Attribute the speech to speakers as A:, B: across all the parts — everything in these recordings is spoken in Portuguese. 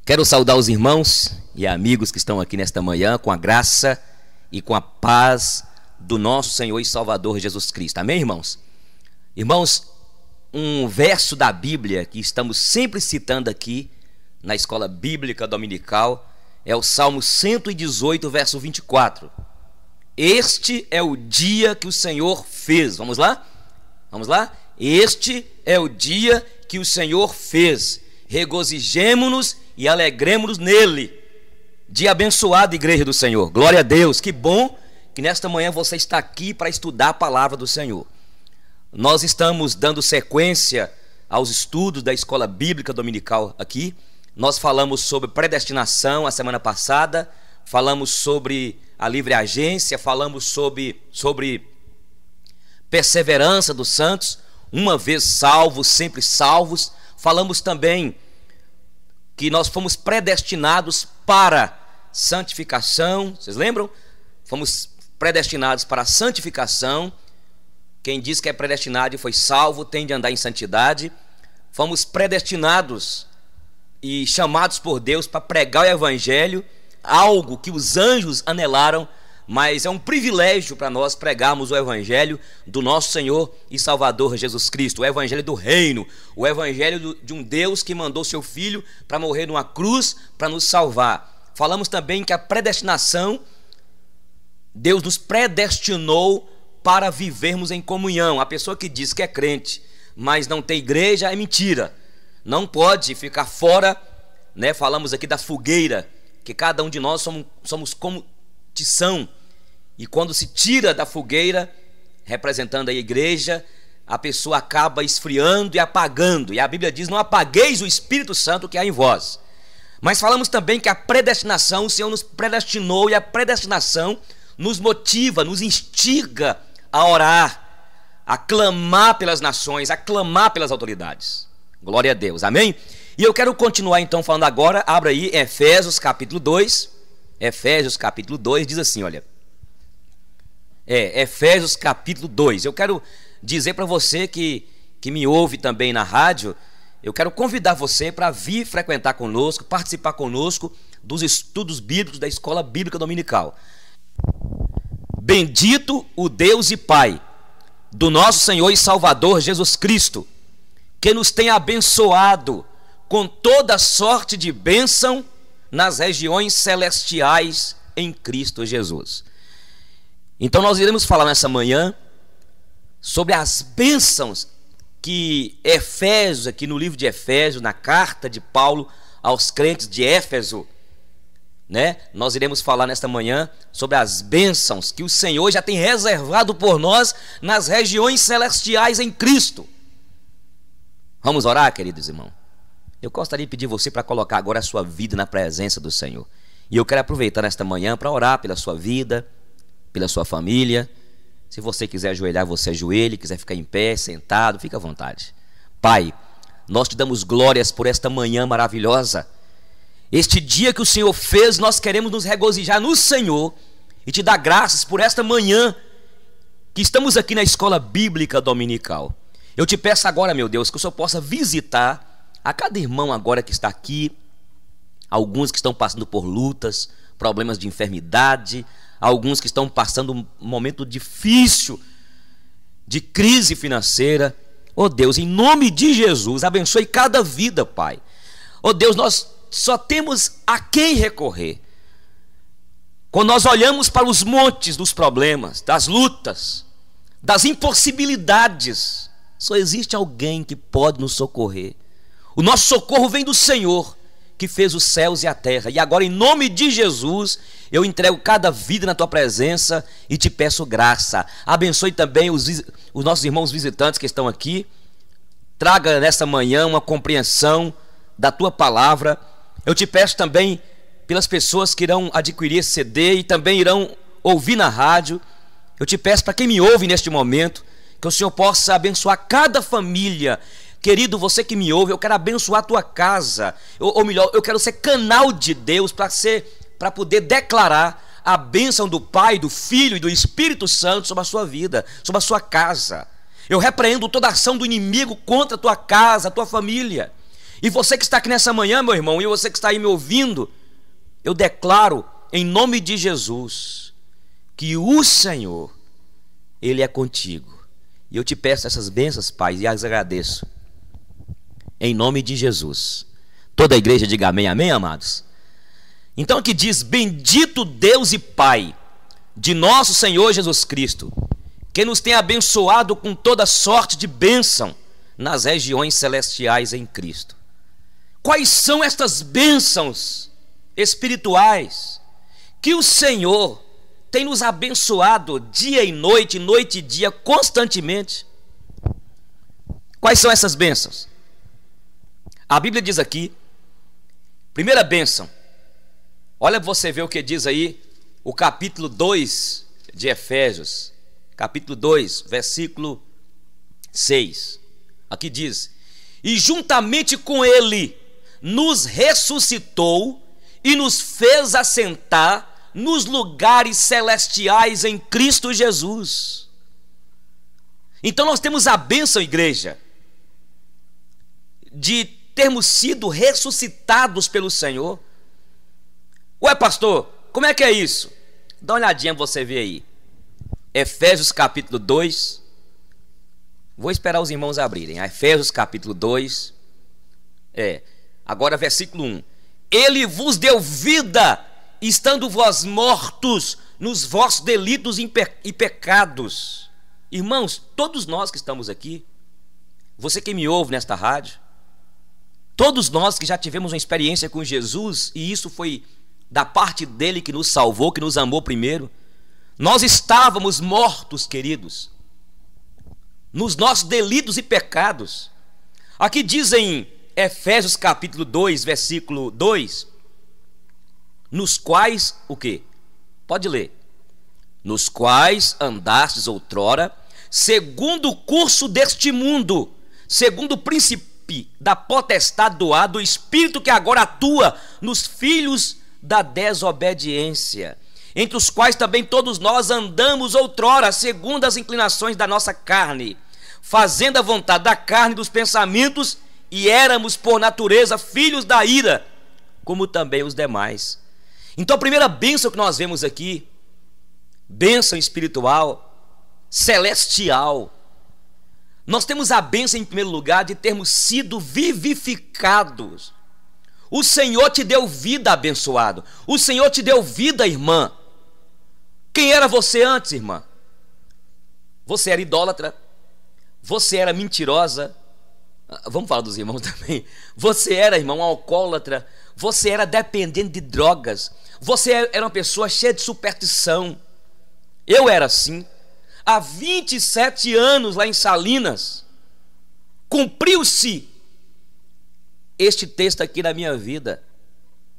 A: Quero saudar os irmãos e amigos que estão aqui nesta manhã com a graça e com a paz do nosso Senhor e Salvador Jesus Cristo. Amém, irmãos? Irmãos, um verso da Bíblia que estamos sempre citando aqui na escola bíblica dominical é o Salmo 118, verso 24. Este é o dia que o Senhor fez. Vamos lá? Vamos lá? Este é o dia que o Senhor fez. Regozijemo-nos e alegremos-nos nele. Dia abençoado, igreja do Senhor. Glória a Deus. Que bom que nesta manhã você está aqui para estudar a palavra do Senhor. Nós estamos dando sequência aos estudos da escola bíblica dominical aqui. Nós falamos sobre predestinação a semana passada, falamos sobre a livre agência, falamos sobre perseverança dos santos, uma vez salvos, sempre salvos. Falamos também que nós fomos predestinados para santificação. Vocês lembram? Fomos predestinados para a santificação. Quem diz que é predestinado e foi salvo tem de andar em santidade. Fomos predestinados e chamados por Deus para pregar o evangelho, algo que os anjos anelaram, mas é um privilégio para nós pregarmos o evangelho do nosso Senhor e Salvador Jesus Cristo, o evangelho do reino, o evangelho de um Deus que mandou seu Filho para morrer numa cruz para nos salvar. Falamos também que a predestinação, Deus nos predestinou para vivermos em comunhão. A pessoa que diz que é crente, mas não tem igreja, é mentira. Não pode ficar fora, né? Falamos aqui da fogueira, que cada um de nós somos como tição. E quando se tira da fogueira, representando a igreja, a pessoa acaba esfriando e apagando. E a Bíblia diz: não apagueis o Espírito Santo que há em vós. Mas falamos também que a predestinação, o Senhor nos predestinou, e a predestinação nos motiva, nos instiga a orar, a clamar pelas nações, a clamar pelas autoridades. Glória a Deus, amém? E eu quero continuar então falando agora. Abra aí Efésios capítulo 2. Efésios capítulo 2 diz assim, olha. Efésios capítulo 2. Eu quero dizer para você que me ouve também na rádio, eu quero convidar você para vir frequentar conosco, participar conosco dos estudos bíblicos da escola bíblica dominical. Bendito o Deus e Pai do nosso Senhor e Salvador Jesus Cristo, que nos tem abençoado com toda sorte de bênção nas regiões celestiais em Cristo Jesus. Então nós iremos falar nessa manhã sobre as bênçãos que Efésios, aqui no livro de Efésios, na carta de Paulo aos crentes de Éfeso, né? Nós iremos falar nesta manhã sobre as bênçãos que o Senhor já tem reservado por nós nas regiões celestiais em Cristo. Vamos orar, queridos irmãos? Eu gostaria de pedir você para colocar agora a sua vida na presença do Senhor. E eu quero aproveitar nesta manhã para orar pela sua vida, pela sua família. Se você quiser ajoelhar, você ajoelhe. Quiser ficar em pé, sentado, fica à vontade. Pai, nós te damos glórias por esta manhã maravilhosa. Este dia que o Senhor fez, nós queremos nos regozijar no Senhor e te dar graças por esta manhã que estamos aqui na escola bíblica dominical. Eu te peço agora, meu Deus, que o Senhor possa visitar a cada irmão agora que está aqui, alguns que estão passando por lutas, problemas de enfermidade, alguns que estão passando um momento difícil de crise financeira. Oh Deus, em nome de Jesus, abençoe cada vida, Pai. Oh Deus, nós só temos a quem recorrer. Quando nós olhamos para os montes dos problemas, das lutas, das impossibilidades, só existe alguém que pode nos socorrer. O nosso socorro vem do Senhor, que fez os céus e a terra. E agora, em nome de Jesus, eu entrego cada vida na tua presença e te peço graça. Abençoe também os nossos irmãos visitantes que estão aqui. Traga nessa manhã uma compreensão da tua palavra. Eu te peço também pelas pessoas que irão adquirir esse CD e também irão ouvir na rádio. Eu te peço para quem me ouve neste momento, que o Senhor possa abençoar cada família. Querido, você que me ouve, eu quero abençoar a tua casa, ou melhor, eu quero ser canal de Deus para poder declarar a bênção do Pai, do Filho e do Espírito Santo sobre a sua vida, sobre a sua casa. Eu repreendo toda ação do inimigo contra a tua casa, a tua família. E você que está aqui nessa manhã, meu irmão, e você que está aí me ouvindo, eu declaro em nome de Jesus que o Senhor, Ele é contigo. E eu te peço essas bênçãos, Pai, e as agradeço em nome de Jesus. Toda a igreja diga amém, amém, amados? Então aqui diz: bendito Deus e Pai de nosso Senhor Jesus Cristo, que nos tem abençoado com toda sorte de bênção nas regiões celestiais em Cristo. Quais são estas bênçãos espirituais que o Senhor tem nos abençoado dia e noite e dia, constantemente? Quais são essas bênçãos? A Bíblia diz aqui, primeira bênção, olha você ver o que diz aí, o capítulo 2 de Efésios, capítulo 2, versículo 6. Aqui diz: e juntamente com Ele nos ressuscitou e nos fez assentar nos lugares celestiais em Cristo Jesus. Então nós temos a bênção, igreja, de termos sido ressuscitados pelo Senhor. Ué, pastor, como é que é isso? Dá uma olhadinha pra você ver aí. Efésios capítulo 2. Vou esperar os irmãos abrirem. Efésios capítulo 2. Agora versículo 1. Ele vos deu vida, estando vós mortos nos vossos delitos e pecados. Irmãos, todos nós que estamos aqui, você que me ouve nesta rádio, todos nós que já tivemos uma experiência com Jesus, e isso foi da parte dele que nos salvou, que nos amou primeiro, nós estávamos mortos, queridos, nos nossos delitos e pecados. Aqui diz em Efésios capítulo 2, versículo 2, nos quais, o quê? Pode ler. Nos quais andastes outrora, segundo o curso deste mundo, segundo o príncipe da potestade do ar, do espírito que agora atua nos filhos da desobediência, entre os quais também todos nós andamos outrora, segundo as inclinações da nossa carne, fazendo a vontade da carne e dos pensamentos, e éramos por natureza filhos da ira, como também os demais. Então a primeira bênção que nós vemos aqui, bênção espiritual, celestial, nós temos a bênção em primeiro lugar de termos sido vivificados. O Senhor te deu vida, abençoado. O Senhor te deu vida, irmã. Quem era você antes, irmã? Você era idólatra, você era mentirosa. Vamos falar dos irmãos também. Você era, irmão, alcoólatra, você era dependente de drogas, você era uma pessoa cheia de superstição. Eu era assim. Há 27 anos lá em Salinas, cumpriu-se este texto aqui na minha vida.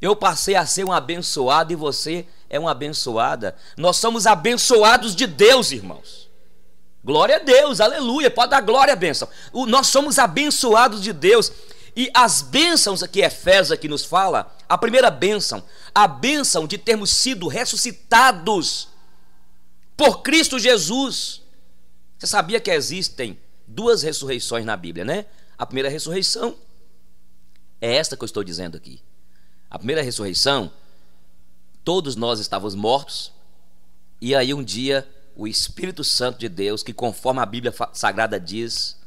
A: Eu passei a ser um abençoado e você é uma abençoada. Nós somos abençoados de Deus, irmãos. Glória a Deus, aleluia, pode dar glória à bênção. Nós somos abençoados de Deus. E as bênçãos aqui, Efésios aqui nos fala, a primeira bênção, a bênção de termos sido ressuscitados por Cristo Jesus. Você sabia que existem duas ressurreições na Bíblia, né? A primeira ressurreição é esta que eu estou dizendo aqui. A primeira ressurreição, todos nós estávamos mortos, e aí um dia o Espírito Santo de Deus, que conforme a Bíblia Sagrada diz,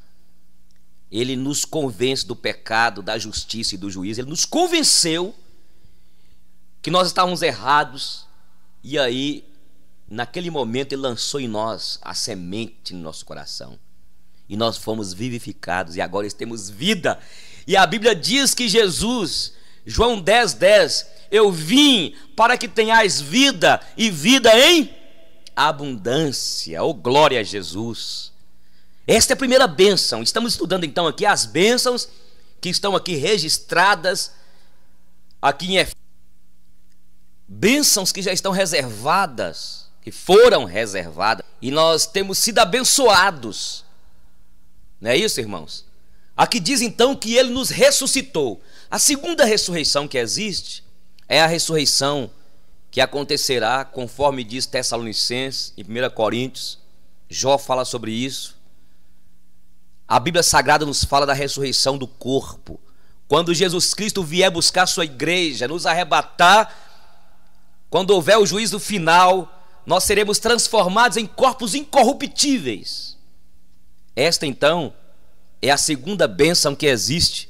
A: ele nos convence do pecado, da justiça e do juízo. Ele nos convenceu que nós estávamos errados, e aí naquele momento ele lançou em nós a semente no nosso coração, e nós fomos vivificados, e agora temos vida. E a Bíblia diz que Jesus, João 10:10, eu vim para que tenhais vida, e vida em abundância. Oh, glória a Jesus. Esta é a primeira bênção. Estamos estudando então aqui as bênçãos que estão aqui registradas aqui em Efésios. Bênçãos que já estão reservadas, que foram reservadas, e nós temos sido abençoados. Não é isso, irmãos? Aqui diz então que ele nos ressuscitou. A segunda ressurreição que existe é a ressurreição que acontecerá, conforme diz Tessalonicenses, em 1 Coríntios, Jó fala sobre isso. A Bíblia Sagrada nos fala da ressurreição do corpo. Quando Jesus Cristo vier buscar sua igreja, nos arrebatar, quando houver o juízo final, nós seremos transformados em corpos incorruptíveis. Esta então é a segunda bênção que existe,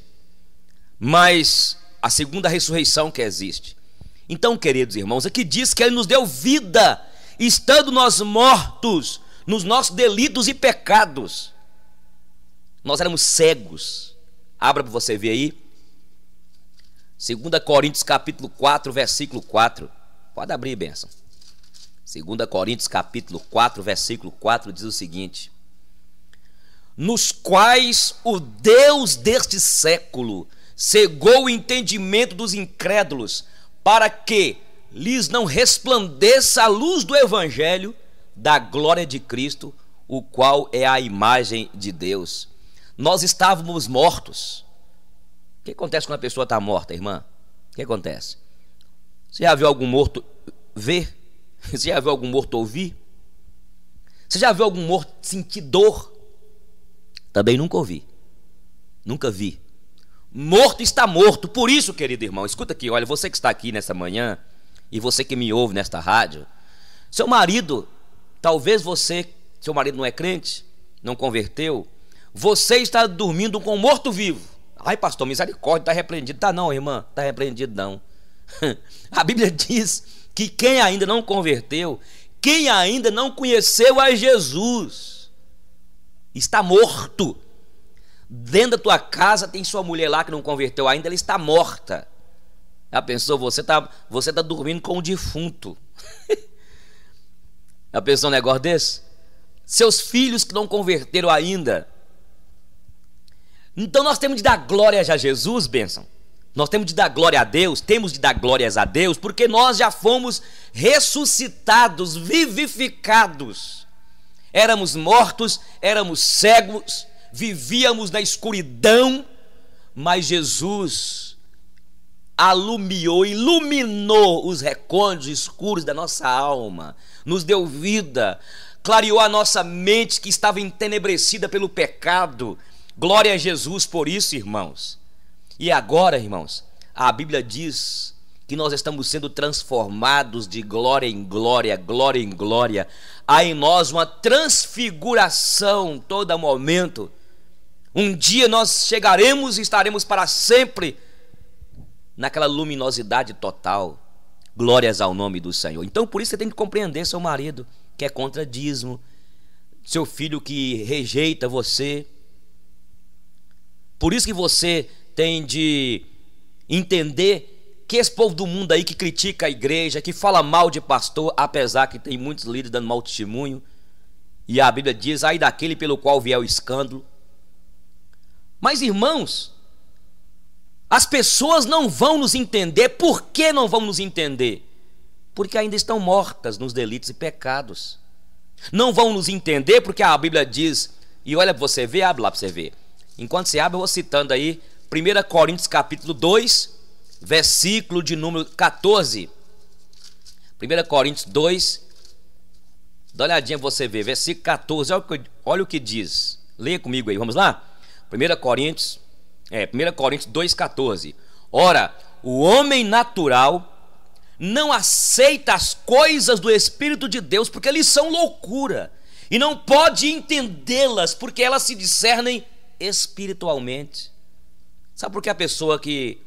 A: mas a segunda ressurreição que existe. Então, queridos irmãos, aqui diz que Ele nos deu vida, estando nós mortos nos nossos delitos e pecados. Nós éramos cegos. Abra para você ver aí. 2 Coríntios capítulo 4, versículo 4. Pode abrir, bênção. 2 Coríntios capítulo 4, versículo 4 diz o seguinte: nos quais o Deus deste século cegou o entendimento dos incrédulos, para que lhes não resplandeça a luz do evangelho da glória de Cristo, o qual é a imagem de Deus. Nós estávamos mortos. O que acontece quando a pessoa está morta, irmã? O que acontece? Você já viu algum morto ver? Você já viu algum morto ouvir? Você já viu algum morto sentir dor? Também nunca ouvi. Nunca vi. Morto está morto. Por isso, querido irmão, escuta aqui, olha, você que está aqui nesta manhã e você que me ouve nesta rádio, seu marido, talvez seu marido não é crente, não converteu, você está dormindo com um morto vivo. Ai, pastor, misericórdia, está repreendido. Tá não, irmã, está repreendido não. A Bíblia diz que quem ainda não converteu, quem ainda não conheceu a Jesus, está morto. Dentro da tua casa tem sua mulher lá que não converteu ainda, ela está morta. Já pensou? Você está dormindo com um defunto. Já pensou um negócio desse? Seus filhos que não converteram ainda. Então nós temos de dar glórias a Jesus, bênção. Nós temos de dar glória a Deus, temos de dar glórias a Deus, porque nós já fomos ressuscitados, vivificados. Éramos mortos, éramos cegos, vivíamos na escuridão, mas Jesus iluminou os recônditos escuros da nossa alma, nos deu vida, clareou a nossa mente que estava entenebrecida pelo pecado. Glória a Jesus por isso, irmãos. E agora, irmãos, a Bíblia diz que nós estamos sendo transformados de glória em glória, glória em glória. Há em nós uma transfiguração todo momento. Um dia nós chegaremos e estaremos para sempre naquela luminosidade total. Glórias ao nome do Senhor. Então por isso você tem que compreender seu marido que é contra dízimo, seu filho que rejeita você. Por isso que você tem de entender que esse povo do mundo aí que critica a igreja, que fala mal de pastor, apesar que tem muitos líderes dando mau testemunho, e a Bíblia diz, ai daquele pelo qual vier o escândalo. Mas irmãos, as pessoas não vão nos entender. Por que não vão nos entender? Porque ainda estão mortas nos delitos e pecados. Não vão nos entender porque a Bíblia diz, e olha para você ver, abre lá para você ver. Enquanto você abre, eu vou citando aí 1 Coríntios capítulo 2, versículo de número 14. 1 Coríntios 2, dá uma olhadinha para você ver, versículo 14, olha o que diz. Leia comigo aí, vamos lá? 1 Coríntios 2, 14. Ora, o homem natural não aceita as coisas do Espírito de Deus, porque eles são loucura, e não pode entendê-las, porque elas se discernem espiritualmente. Sabe por que a pessoa que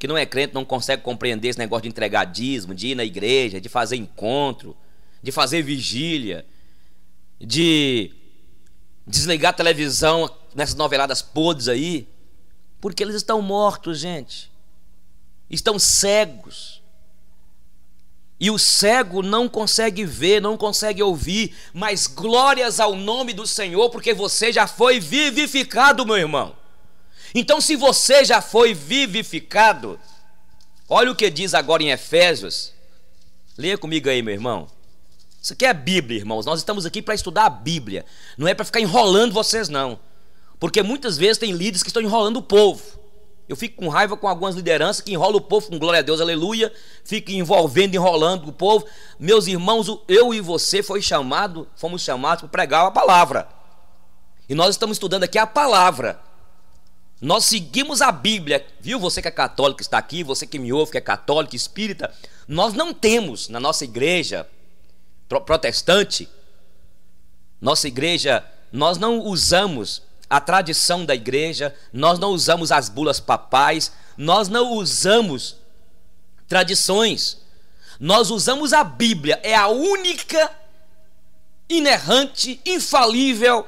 A: não é crente não consegue compreender esse negócio de entregar dízimo, de ir na igreja, de fazer encontro, de fazer vigília, de desligar a televisão nessas noveladas podres aí? Porque eles estão mortos, gente. Estão cegos. E o cego não consegue ver, não consegue ouvir, mas glórias ao nome do Senhor, porque você já foi vivificado, meu irmão. Então, se você já foi vivificado, olha o que diz agora em Efésios. Leia comigo aí, meu irmão. Isso aqui é a Bíblia, irmãos. Nós estamos aqui para estudar a Bíblia. Não é para ficar enrolando vocês, não. Porque muitas vezes tem líderes que estão enrolando o povo. Eu fico com raiva com algumas lideranças que enrolam o povo com glória a Deus, aleluia. Fica envolvendo, enrolando o povo. Meus irmãos, eu e você fomos chamados para pregar a palavra. E nós estamos estudando aqui a palavra. Nós seguimos a Bíblia, viu? Você que é católico está aqui, você que me ouve que é católico, espírita. Nós não temos na nossa igreja protestante, nossa igreja, nós não usamos a tradição da igreja, nós não usamos as bulas papais, nós não usamos tradições, nós usamos a Bíblia, é a única, inerrante, infalível,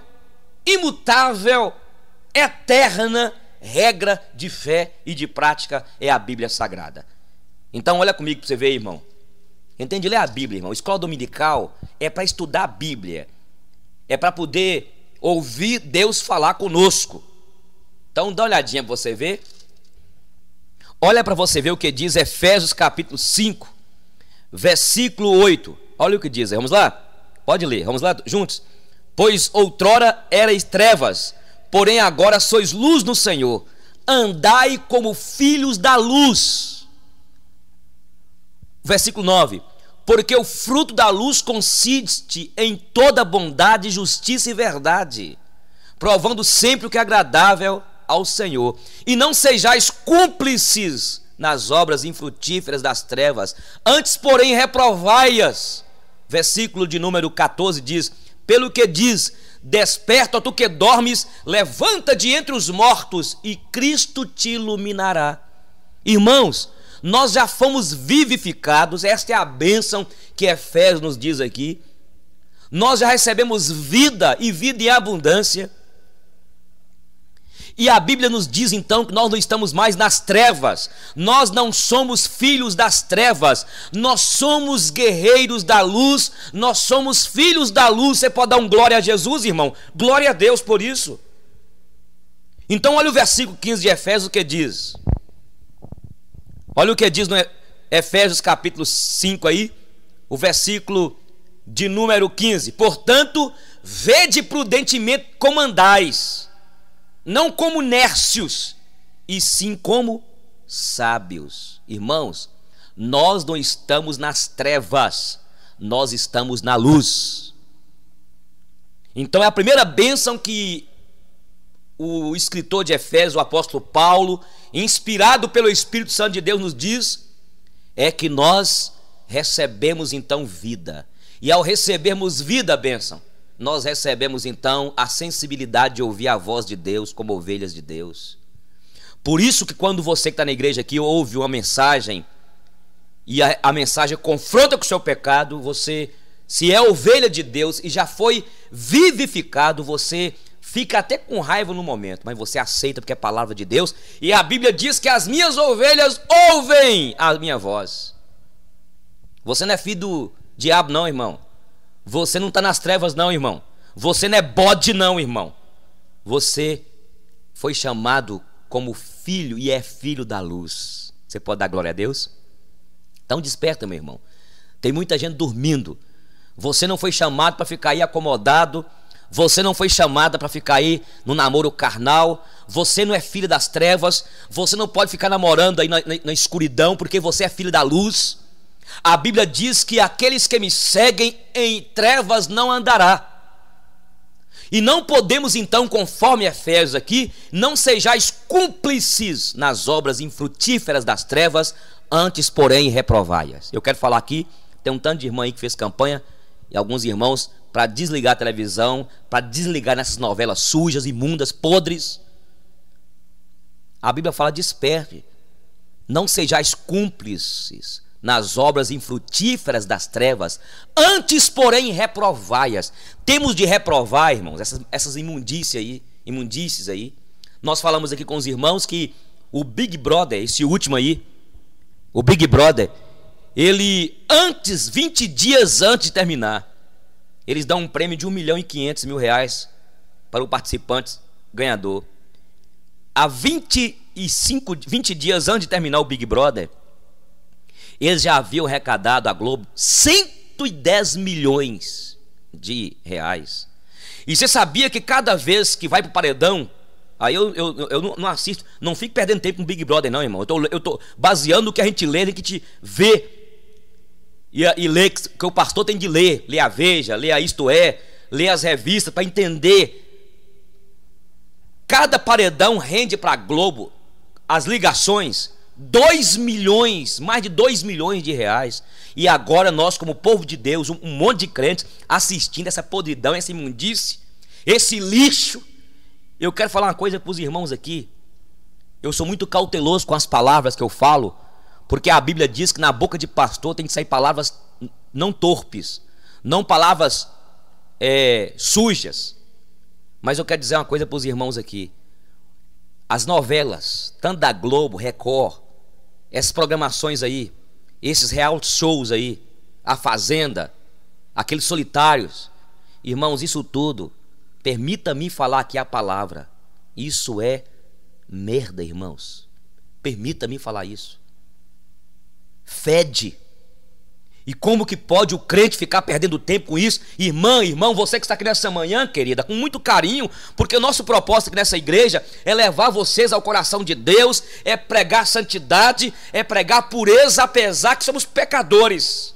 A: imutável, eterna regra de fé e de prática, é a Bíblia Sagrada. Então olha comigo para você ver, irmão. Entende? Ler a Bíblia, irmão. Escola dominical é para estudar a Bíblia, é para poder ouvir Deus falar conosco. Então dá uma olhadinha para você ver. Olha para você ver o que diz Efésios capítulo 5, versículo 8. Olha o que diz, vamos lá? Pode ler, vamos lá juntos. Pois outrora erais trevas, porém agora sois luz no Senhor. Andai como filhos da luz. Versículo 9. Porque o fruto da luz consiste em toda bondade, justiça e verdade, provando sempre o que é agradável ao Senhor. E não sejais cúmplices nas obras infrutíferas das trevas, antes, porém, reprovai-as. Versículo de número 14 diz: pelo que diz, desperta, tu que dormes, levanta de entre os mortos, e Cristo te iluminará. Irmãos, nós já fomos vivificados, esta é a bênção que Efésios nos diz aqui. Nós já recebemos vida e vida em abundância. E a Bíblia nos diz então que nós não estamos mais nas trevas, nós não somos filhos das trevas, nós somos guerreiros da luz, nós somos filhos da luz. Você pode dar um glória a Jesus, irmão? Glória a Deus por isso. Então olha o versículo 15 de Efésios, o que diz. Olha o que diz no Efésios capítulo 5 aí, o versículo de número 15. Portanto, vede prudentemente como andais, não como nércios, e sim como sábios. Irmãos, nós não estamos nas trevas, nós estamos na luz. Então é a primeira bênção que o escritor de Efésios, o apóstolo Paulo, inspirado pelo Espírito Santo de Deus, nos diz, é que nós recebemos então vida. E ao recebermos vida, bênção, nós recebemos então a sensibilidade de ouvir a voz de Deus como ovelhas de Deus. Por isso que quando você que está na igreja aqui ouve uma mensagem e a mensagem confronta com o seu pecado, você, se é ovelha de Deus e já foi vivificado, você fica até com raiva no momento, mas você aceita porque é a palavra de Deus. E a Bíblia diz que as minhas ovelhas ouvem a minha voz. Você não é filho do diabo não, irmão. Você não está nas trevas não, irmão. Você não é bode não, irmão. Você foi chamado como filho e é filho da luz. Você pode dar glória a Deus? Então desperta, meu irmão. Tem muita gente dormindo. Você não foi chamado para ficar aí acomodado. Você não foi chamada para ficar aí no namoro carnal. Você não é filho das trevas. Você não pode ficar namorando aí na escuridão, porque você é filho da luz. A Bíblia diz que aqueles que me seguem em trevas não andará. E não podemos então, conforme Efésios aqui, não sejais cúmplices nas obras infrutíferas das trevas, antes porém reprovai-as. Eu quero falar aqui, tem um tanto de irmã aí que fez campanha, e alguns irmãos, para desligar a televisão, para desligar nessas novelas sujas, imundas, podres. A Bíblia fala: desperte, não sejais cúmplices nas obras infrutíferas das trevas, antes porém reprovai-as. Temos de reprovar, irmãos, essas imundícies aí. Nós falamos aqui com os irmãos que o Big Brother, esse último aí, o Big Brother, ele antes, 20 dias antes de terminar, eles dão um prêmio de R$1.500.000 para o participante ganhador. Há 20 dias antes de terminar o Big Brother, eles já haviam arrecadado à Globo 110 milhões de reais. E você sabia que cada vez que vai para o paredão, aí eu não assisto, não fico perdendo tempo no Big Brother não, irmão. Eu tô baseando no que a gente lê, no que a gente vê e lê, que o pastor tem de ler a Veja, ler a Isto É, ler as revistas para entender Cada paredão rende para a Globo, as ligações, 2 milhões, mais de 2 milhões de reais. E agora nós, como povo de Deus, um monte de crentes assistindo essa podridão, essa imundície, esse lixo. Eu quero falar uma coisa para os irmãos aqui. Eu sou muito cauteloso com as palavras que eu falo, porque a Bíblia diz que na boca de pastor tem que sair palavras não torpes, não palavras sujas. Mas eu quero dizer uma coisa para os irmãos aqui. As novelas, tanto da Globo, Record, essas programações aí, esses reality shows aí, A Fazenda, aqueles solitários, irmãos, isso tudo, permita-me falar aqui a palavra, isso é merda, irmãos. Permita-me falar isso. Fede. E como que pode o crente ficar perdendo tempo com isso? Irmão, você que está aqui nessa manhã, querida, com muito carinho, porque o nosso propósito aqui nessa igreja é levar vocês ao coração de Deus, é pregar santidade, é pregar pureza, apesar que somos pecadores.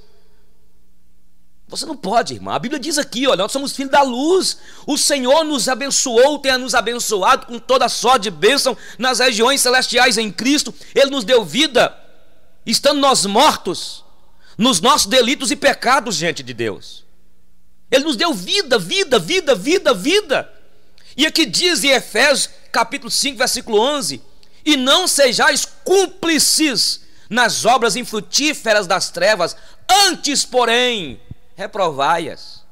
A: Você não pode, irmão. A Bíblia diz aqui, olha, nós somos filhos da luz. O Senhor nos abençoou, tem nos abençoado com toda sorte de bênção nas regiões celestiais em Cristo. Ele nos deu vida, estando nós mortos nos nossos delitos e pecados diante de Deus. Ele nos deu vida. E aqui diz em Efésios capítulo 5, versículo 11: e não sejais cúmplices nas obras infrutíferas das trevas, antes, porém, reprovai-as.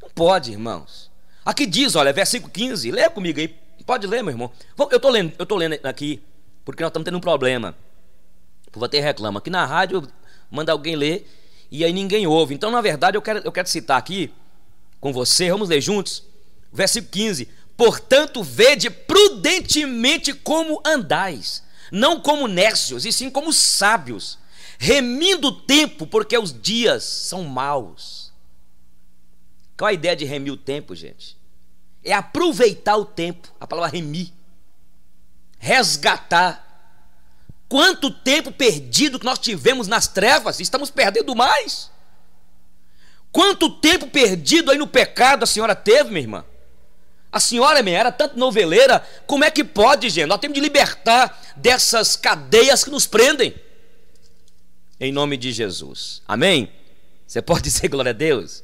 A: Não pode, irmãos. Aqui diz, olha, versículo 15, leia comigo aí, pode ler, meu irmão. Eu estou lendo aqui, porque nós estamos tendo um problema. O povo até reclama, aqui na rádio manda alguém ler, e aí ninguém ouve. Então, na verdade, eu quero citar aqui com você, vamos ler juntos, versículo 15: portanto, vede prudentemente como andais, não como nércios, e sim como sábios, remindo o tempo, porque os dias são maus. Qual a ideia de remir o tempo, gente? É aproveitar o tempo. A palavra remir, resgatar. Quanto tempo perdido que nós tivemos nas trevas, estamos perdendo mais. Quanto tempo perdido aí no pecado a senhora teve, minha irmã? A senhora, minha, era tanto noveleira. Como é que pode, gente? Nós temos de libertar dessas cadeias que nos prendem, em nome de Jesus, amém? Você pode dizer glória a Deus?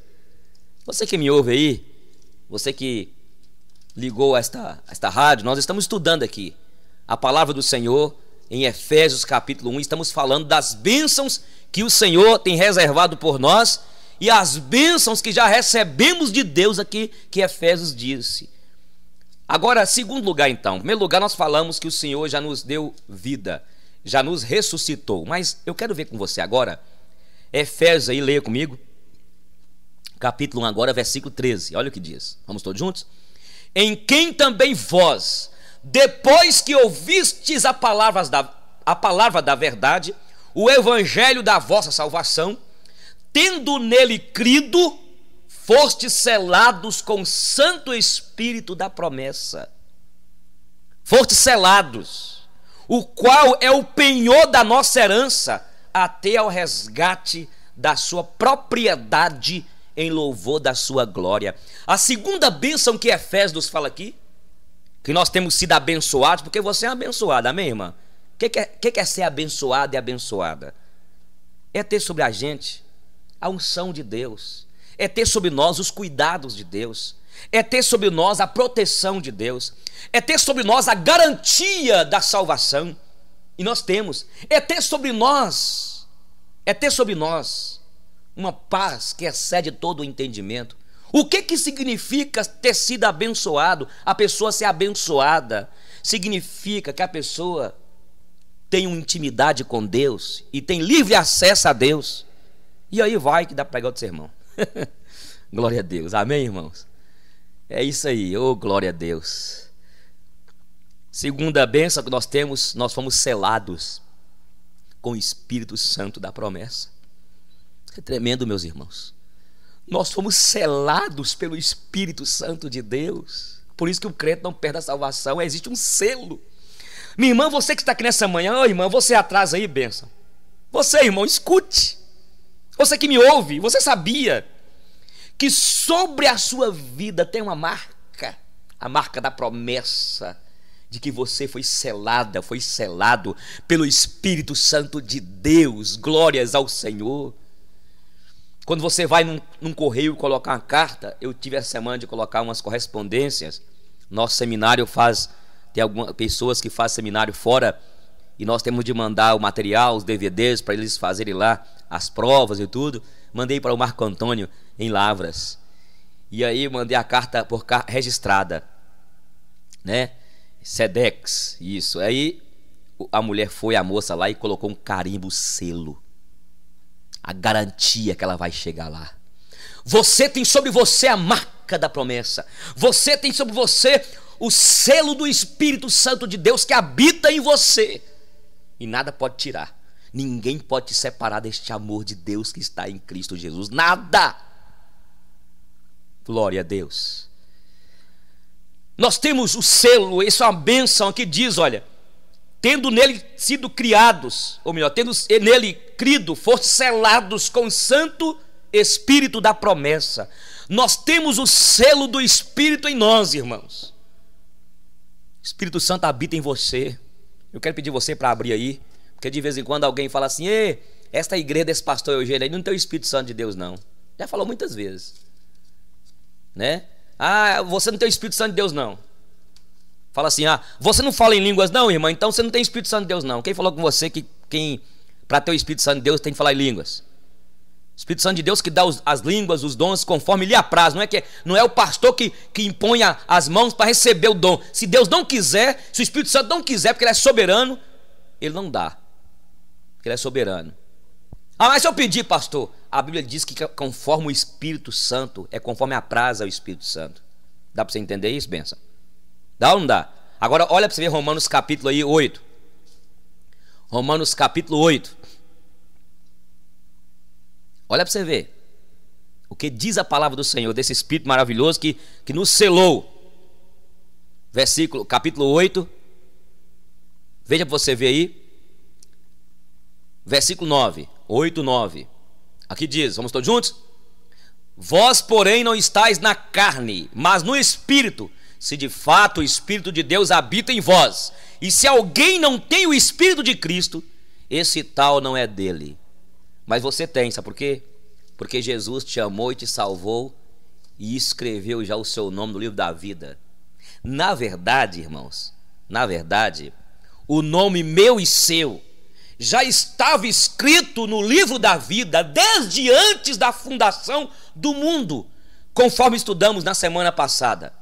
A: Você que me ouve aí, você que ligou esta rádio, nós estamos estudando aqui a palavra do Senhor em Efésios capítulo 1, estamos falando das bênçãos que o Senhor tem reservado por nós e as bênçãos que já recebemos de Deus aqui, que Efésios disse. Agora, segundo lugar então, em primeiro lugar nós falamos que o Senhor já nos deu vida, já nos ressuscitou, mas eu quero ver com você agora, Efésios aí, leia comigo, capítulo 1 agora, versículo 13, olha o que diz, vamos todos juntos? Em quem também vós, depois que ouvistes a palavra da verdade, o evangelho da vossa salvação, tendo nele crido, fostes selados com o Santo Espírito da promessa. Fostes selados, o qual é o penhor da nossa herança, até ao resgate da sua propriedade, em louvor da sua glória. A segunda bênção que Efésios nos fala aqui, que nós temos sido abençoados, porque você é abençoada, amém, irmã? O que é ser abençoado e abençoada? É ter sobre a gente a unção de Deus, é ter sobre nós os cuidados de Deus, é ter sobre nós a proteção de Deus, é ter sobre nós a garantia da salvação, e nós temos, é ter sobre nós uma paz que excede todo o entendimento. O que significa ter sido abençoado? A pessoa ser abençoada significa que a pessoa tem uma intimidade com Deus e tem livre acesso a Deus. E aí vai que dá para pregar outro sermão. Glória a Deus, amém, irmãos? É isso aí, oh glória a Deus. Segunda bênção que nós temos, nós fomos selados com o Espírito Santo da promessa. É tremendo, meus irmãos. Nós fomos selados pelo Espírito Santo de Deus. Por isso que o crente não perde a salvação, existe um selo. Minha irmã, você que está aqui nessa manhã, oh, irmã, você atrás aí, bênção. Você, irmão, escute. Você que me ouve, você sabia que sobre a sua vida tem uma marca, a marca da promessa de que você foi selada, foi selado pelo Espírito Santo de Deus. Glórias ao Senhor. Quando você vai num correio colocar uma carta, eu tive a semana de colocar umas correspondências. Nosso seminário tem algumas pessoas que fazem seminário fora, e nós temos de mandar o material, os DVDs, para eles fazerem lá as provas e tudo. Mandei para o Marco Antônio em Lavras. E aí mandei a carta por registrada, né? Sedex, isso. Aí a mulher foi, a moça lá, e colocou um carimbo, selo, a garantia que ela vai chegar lá. Você tem sobre você a marca da promessa. Você tem sobre você o selo do Espírito Santo de Deus que habita em você, e nada pode tirar. Ninguém pode te separar deste amor de Deus que está em Cristo Jesus. Nada. Glória a Deus. Nós temos o selo, isso é uma bênção que diz, olha, tendo nele sido criados, ou melhor, tendo nele crido, foste selados com o Santo Espírito da promessa. Nós temos o selo do Espírito em nós, irmãos. O Espírito Santo habita em você. Eu quero pedir você para abrir aí, porque de vez em quando alguém fala assim: esta igreja desse pastor Eugênio aí não tem o Espírito Santo de Deus, não. Já falou muitas vezes, né? Você não tem o Espírito Santo de Deus, não. Fala assim: você não fala em línguas, não, irmã, então você não tem o Espírito Santo de Deus, não. Quem falou com você que para ter o Espírito Santo de Deus tem que falar em línguas? O Espírito Santo de Deus que dá as línguas, os dons, conforme lhe apraz. Não é o pastor que impõe as mãos para receber o dom. Se Deus não quiser, se o Espírito Santo não quiser, porque ele é soberano, ele não dá, porque ele é soberano. Mas se eu pedir, pastor, a Bíblia diz que conforme o Espírito Santo, é conforme apraz ao Espírito Santo. Dá para você entender isso, benção? Dá ou não dá? Agora olha para você ver Romanos capítulo aí 8. Romanos capítulo 8. Olha para você ver o que diz a palavra do Senhor, desse Espírito maravilhoso que nos selou. Capítulo 8. Veja para você ver aí. Versículo 9. 8, 9. Aqui diz, vamos todos juntos? Vós, porém, não estáis na carne, mas no Espírito, se de fato o Espírito de Deus habita em vós. E se alguém não tem o Espírito de Cristo, esse tal não é dele. Mas você tem, sabe por quê? Porque Jesus te amou e te salvou e escreveu já o seu nome no livro da vida. Na verdade, irmãos, o nome meu e seu já estava escrito no livro da vida desde antes da fundação do mundo, conforme estudamos na semana passada.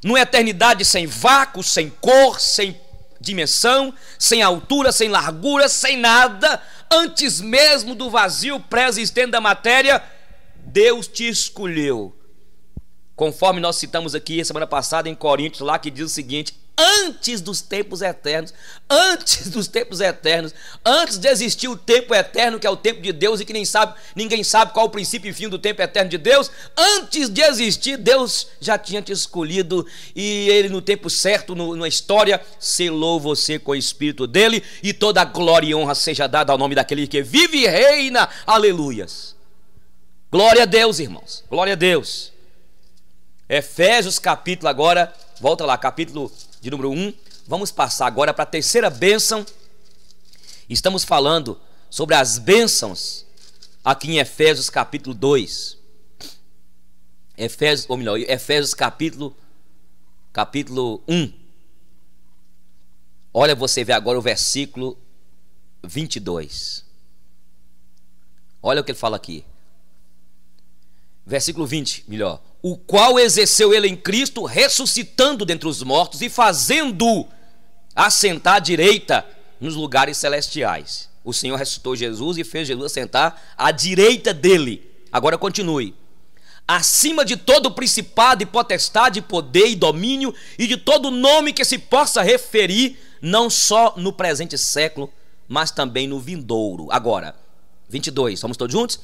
A: Numa eternidade sem vácuo, sem cor, sem dimensão, sem altura, sem largura, sem nada, antes mesmo do vazio pré-existente da matéria, Deus te escolheu. Conforme nós citamos aqui semana passada em Coríntios, lá que diz o seguinte: antes dos tempos eternos, antes de existir o tempo eterno, que é o tempo de Deus, e que ninguém sabe qual é o princípio e fim do tempo eterno de Deus, antes de existir, Deus já tinha te escolhido, e Ele no tempo certo, na história, selou você com o Espírito dEle, e toda a glória e honra seja dada ao nome daquele que vive e reina, aleluias. Glória a Deus, irmãos, glória a Deus. Efésios capítulo agora, volta lá, capítulo de número 1, vamos passar agora para a terceira bênção. Estamos falando sobre as bênçãos aqui em Efésios capítulo 2. Efésios capítulo 1. Olha, você vê agora o versículo 22. Olha o que ele fala aqui. Versículo 20, melhor. O qual exerceu ele em Cristo, ressuscitando dentre os mortos e fazendo-o assentar à direita nos lugares celestiais. O Senhor ressuscitou Jesus e fez Jesus assentar à direita dele. Agora continue. Acima de todo principado e potestade, poder e domínio, e de todo nome que se possa referir, não só no presente século, mas também no vindouro. Agora, 22, vamos todos juntos?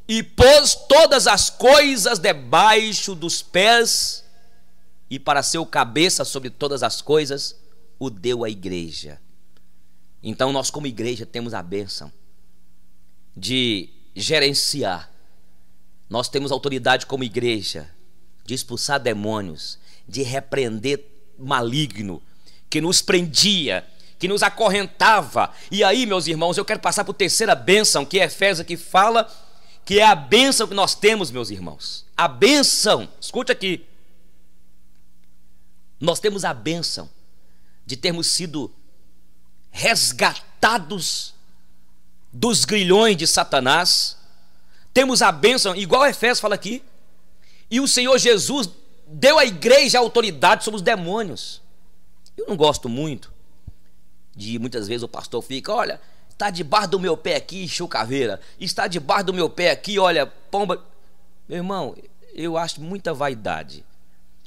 A: E pôs todas as coisas debaixo dos pés, e para ser o cabeça sobre todas as coisas, o deu à igreja. Então nós como igreja temos a bênção de gerenciar. Nós temos autoridade como igreja de expulsar demônios, de repreender maligno, que nos prendia, que nos acorrentava. E aí, meus irmãos, eu quero passar para a terceira bênção, que é Efésios que fala, que é a bênção que nós temos, meus irmãos. A bênção, escute aqui. Nós temos a bênção de termos sido resgatados dos grilhões de Satanás. Temos a bênção, igual Efésios fala aqui, e o Senhor Jesus deu à igreja autoridade sobre os demônios. Eu não gosto muito de, muitas vezes o pastor fica, olha, está debaixo do meu pé aqui, chucaveira, está debaixo do meu pé aqui, olha, pomba. Meu irmão, eu acho muita vaidade.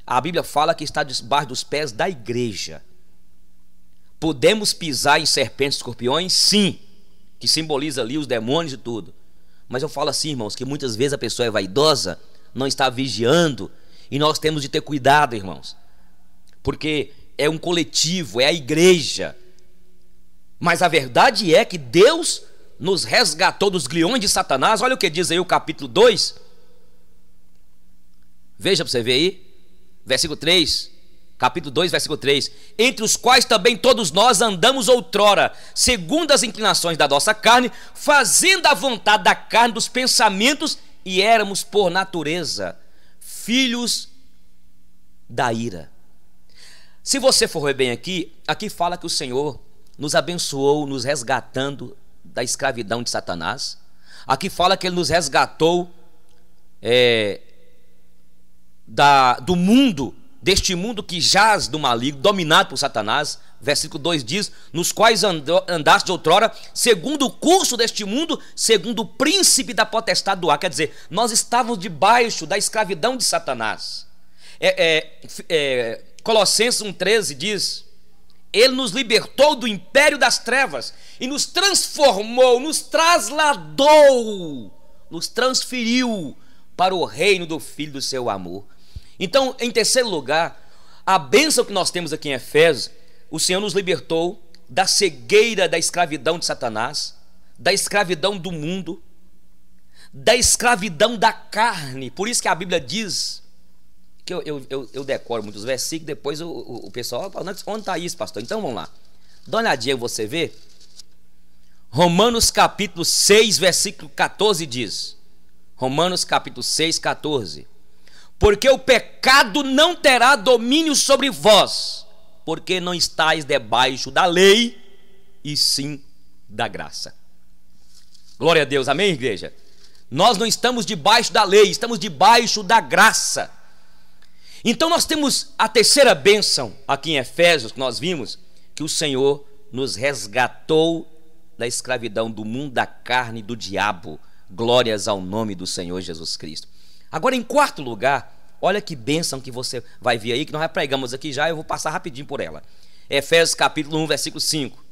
A: A Bíblia fala que está debaixo dos pés da igreja. Podemos pisar em serpentes e escorpiões? Sim, que simboliza ali os demônios e tudo. Mas eu falo assim, irmãos, que muitas vezes a pessoa é vaidosa, não está vigiando, e nós temos de ter cuidado, irmãos, porque é um coletivo, é a igreja. Mas a verdade é que Deus nos resgatou dos grilhões de Satanás. Olha o que diz aí o capítulo 2. Veja para você ver aí, versículo 3, capítulo 2, versículo 3. Entre os quais também todos nós andamos outrora, segundo as inclinações da nossa carne, fazendo a vontade da carne, dos pensamentos, e éramos por natureza filhos da ira. Se você for ver bem aqui, aqui fala que o Senhor nos abençoou, nos resgatando da escravidão de Satanás. Aqui fala que Ele nos resgatou do mundo, deste mundo que jaz do maligno, dominado por Satanás. Versículo 2 diz, nos quais andaste outrora, segundo o curso deste mundo, segundo o príncipe da potestade do ar. Quer dizer, nós estávamos debaixo da escravidão de Satanás. Colossenses 1,13 diz, Ele nos libertou do império das trevas e nos transformou, nos trasladou, nos transferiu para o reino do Filho do seu amor. Então, em terceiro lugar, a bênção que nós temos aqui em Efésios, o Senhor nos libertou da cegueira da escravidão de Satanás, da escravidão do mundo, da escravidão da carne. Por isso que a Bíblia diz, que eu decoro muitos versículos, depois o pessoal fala, onde está isso, pastor? Então vamos lá, dá uma olhadinha, você vê. Romanos capítulo 6, versículo 14 diz, Romanos capítulo 6, 14, porque o pecado não terá domínio sobre vós, porque não estáis debaixo da lei, e sim da graça. Glória a Deus, amém, igreja? Nós não estamos debaixo da lei, estamos debaixo da graça. Então nós temos a terceira bênção aqui em Efésios, que nós vimos, que o Senhor nos resgatou da escravidão do mundo, da carne e do diabo. Glórias ao nome do Senhor Jesus Cristo. Agora, em quarto lugar, olha que bênção que você vai ver aí, que nós já pregamos aqui já, eu vou passar rapidinho por ela. Efésios capítulo 1, versículo 5.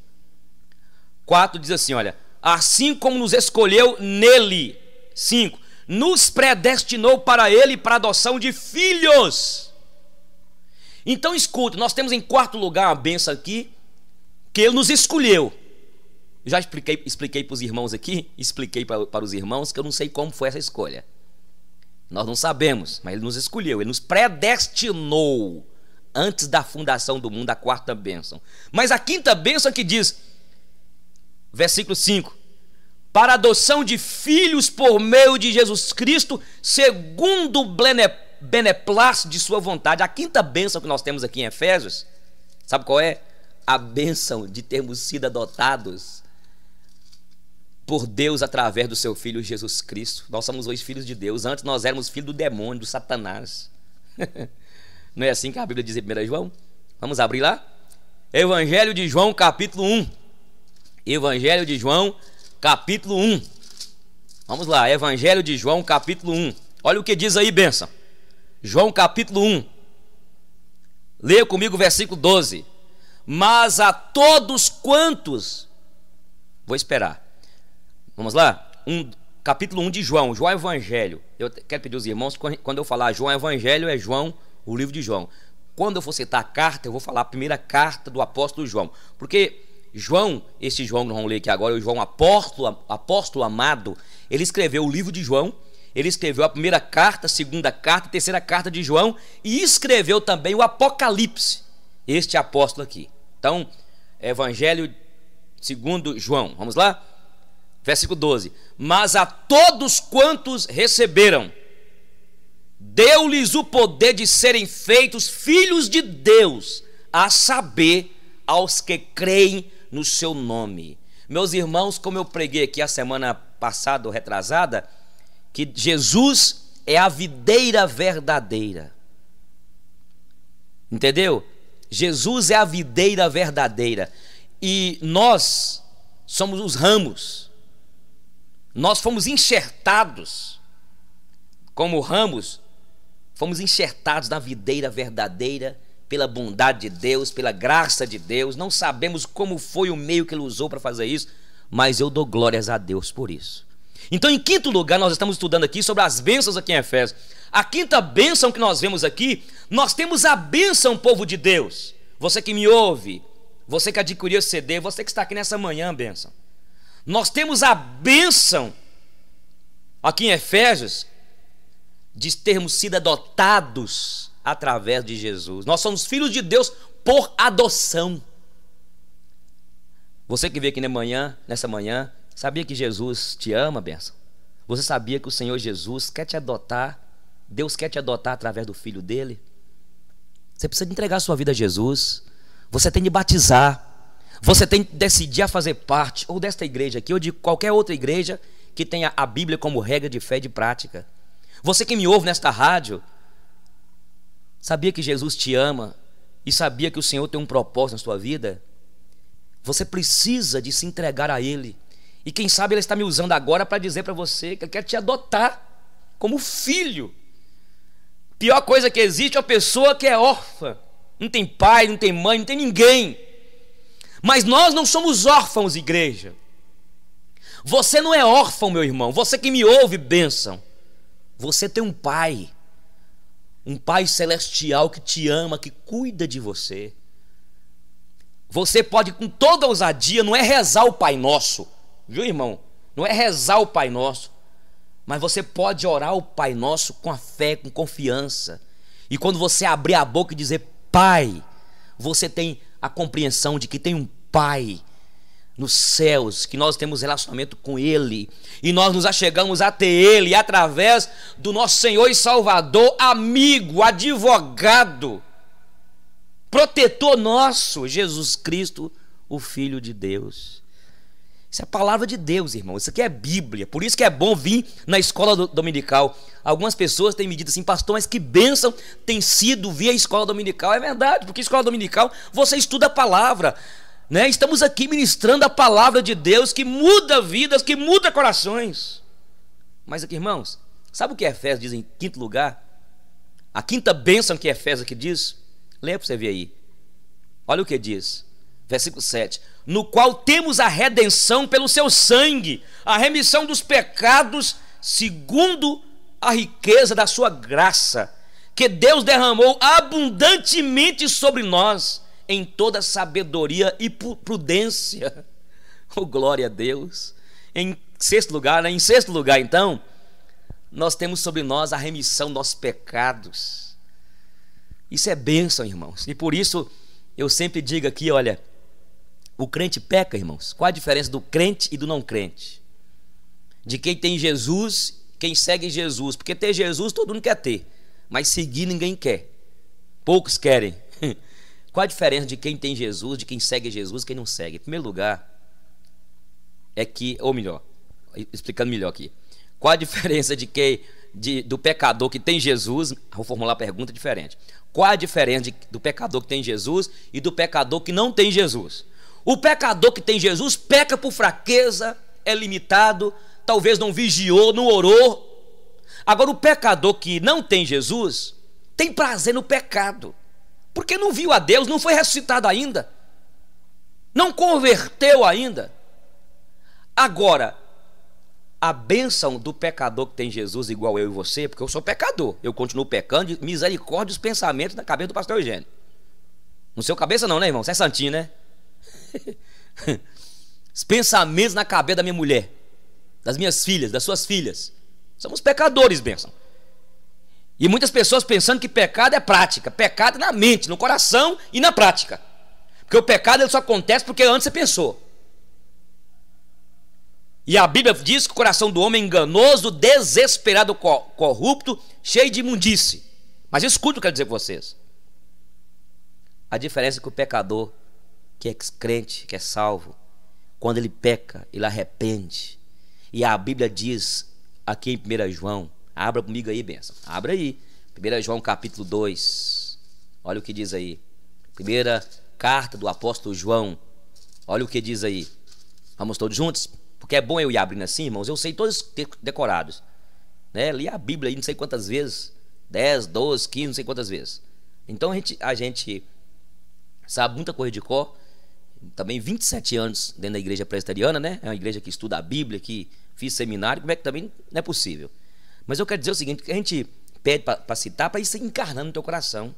A: 4 diz assim, olha, assim como nos escolheu nele, 5, nos predestinou para ele para a adoção de filhos. Então escuta, nós temos em quarto lugar uma bênção aqui, que ele nos escolheu. Eu já expliquei para os irmãos aqui, expliquei para os irmãos que eu não sei como foi essa escolha. Nós não sabemos, mas ele nos escolheu, ele nos predestinou antes da fundação do mundo, a quarta bênção. Mas a quinta bênção que diz, versículo 5, para a adoção de filhos por meio de Jesus Cristo, segundo o beneplácito de sua vontade. A quinta bênção que nós temos aqui em Efésios, sabe qual é? A bênção de termos sido adotados por Deus através do seu Filho Jesus Cristo. Nós somos hoje filhos de Deus. Antes nós éramos filhos do demônio, do Satanás. Não é assim que a Bíblia diz em 1 João? Vamos abrir lá? Evangelho de João, capítulo 1. Evangelho de João, capítulo 1. Vamos lá, Evangelho de João, capítulo 1. Olha o que diz aí, bênção. João, capítulo 1. Leia comigo o versículo 12. Mas a todos quantos... Vou esperar. Vamos lá? Capítulo 1 de João. João Evangelho. Eu quero pedir aos irmãos, quando eu falar João Evangelho, é João, o livro de João. Quando eu for citar a carta, eu vou falar a primeira carta do apóstolo João. Porque João, esse João que nós vamos ler aqui agora, o João apóstolo amado, ele escreveu o livro de João, ele escreveu a primeira carta, a segunda carta, a terceira carta de João e escreveu também o Apocalipse, este apóstolo aqui. Então, Evangelho segundo João, vamos lá? Versículo 12: mas a todos quantos receberam, deu-lhes o poder de serem feitos filhos de Deus, a saber, aos que creem no seu nome. Meus irmãos, como eu preguei aqui a semana passada ou retrasada, que Jesus é a videira verdadeira. Entendeu? Jesus é a videira verdadeira. E nós somos os ramos. Nós fomos enxertados como ramos, fomos enxertados na videira verdadeira pela bondade de Deus, pela graça de Deus. Não sabemos como foi o meio que ele usou para fazer isso, mas eu dou glórias a Deus por isso. Então, em quinto lugar, nós estamos estudando aqui sobre as bênçãos aqui em Efésios. A quinta bênção que nós vemos aqui, nós temos a bênção, povo de Deus. Você que me ouve, você que adquiriu esse CD, você que está aqui nessa manhã, bênção. Nós temos a bênção aqui em Efésios de termos sido adotados através de Jesus. Nós somos filhos de Deus por adoção. Você que veio aqui nessa manhã, sabia que Jesus te ama, bênção? Você sabia que o Senhor Jesus quer te adotar? Deus quer te adotar através do Filho dele? Você precisa de entregar a sua vida a Jesus. Você tem de batizar. Você tem de decidir a fazer parte ou desta igreja aqui ou de qualquer outra igreja que tenha a Bíblia como regra de fé e de prática. Você que me ouve nesta rádio, sabia que Jesus te ama e sabia que o Senhor tem um propósito na sua vida? Você precisa de se entregar a Ele. E quem sabe Ele está me usando agora para dizer para você que Ele quer te adotar como filho. Pior coisa que existe é uma pessoa que é órfã, não tem pai, não tem mãe, não tem ninguém. Mas nós não somos órfãos, igreja. Você não é órfão, meu irmão. Você que me ouve, bênção. Você tem um pai celestial que te ama, que cuida de você. Você pode com toda ousadia, não é rezar o Pai Nosso, viu, irmão? Não é rezar o Pai Nosso, mas você pode orar o Pai Nosso com a fé, com confiança. E quando você abrir a boca e dizer Pai, você tem a compreensão de que tem um Pai nos céus, que nós temos relacionamento com Ele, e nós nos achegamos até Ele através do nosso Senhor e Salvador, amigo, advogado, protetor nosso, Jesus Cristo, o Filho de Deus. Isso é a palavra de Deus, irmão. Isso aqui é Bíblia. Por isso que é bom vir na escola dominical. Algumas pessoas têm me dito assim, pastor, mas que bênção tem sido vir à escola dominical. É verdade, porque escola dominical você estuda a palavra, né? Estamos aqui ministrando a palavra de Deus que muda vidas, que muda corações. Mas aqui, irmãos, sabe o que Efésios diz em quinto lugar? A quinta bênção que Efésios aqui diz? Leia para você ver aí. Olha o que diz. Versículo 7: no qual temos a redenção pelo seu sangue, a remissão dos pecados, segundo a riqueza da sua graça, que Deus derramou abundantemente sobre nós, em toda sabedoria e prudência. Oh, glória a Deus. Em sexto lugar, então, nós temos sobre nós a remissão dos nossos pecados. Isso é bênção, irmãos. E por isso eu sempre digo aqui, olha, o crente peca, irmãos. Qual a diferença do crente e do não crente? De quem tem Jesus, quem segue Jesus. Porque ter Jesus todo mundo quer ter, mas seguir ninguém quer. Poucos querem. Qual a diferença de quem tem Jesus, de quem segue Jesus e quem não segue? Em primeiro lugar, é que, ou melhor, explicando melhor aqui, qual a diferença do pecador que tem Jesus? Vou formular a pergunta diferente. Qual a diferença do pecador que tem Jesus e do pecador que não tem Jesus? O pecador que tem Jesus peca por fraqueza, é limitado, talvez não vigiou, não orou. Agora o pecador que não tem Jesus tem prazer no pecado, porque não viu a Deus, não foi ressuscitado ainda, não converteu ainda. Agora, a bênção do pecador que tem Jesus igual eu e você, porque eu sou pecador, eu continuo pecando, misericórdia os pensamentos na cabeça do pastor Eugênio. No seu cabeça não, né, irmão? Você é santinho, né? Os pensamentos na cabeça da minha mulher, das minhas filhas, das suas filhas, Somos pecadores, bênção. E muitas pessoas pensando que pecado é prática. Pecado é na mente, no coração e na prática. Porque o pecado ele só acontece porque antes você pensou. E a Bíblia diz que o coração do homem é enganoso, desesperado, corrupto, cheio de imundície. Mas escute o que eu quero dizer para vocês. A diferença é que o pecador, que é crente, que é salvo, quando ele peca, ele arrepende. E a Bíblia diz aqui em 1 João, abra comigo aí, bênção. Abra aí, 1 João capítulo 2. Olha o que diz aí. Primeira carta do apóstolo João. Olha o que diz aí. Vamos todos juntos? Porque é bom eu ir abrindo assim, irmãos. Eu sei todos decorados, né? Li a Bíblia aí não sei quantas vezes. 10, 12, 15, não sei quantas vezes. Então a gente sabe muita coisa de cor. Também 27 anos dentro da igreja presbiteriana, né? É uma igreja que estuda a Bíblia, que fiz seminário. Como é que também não é possível? Mas eu quero dizer o seguinte, que a gente pede para citar, para isso encarnando no teu coração,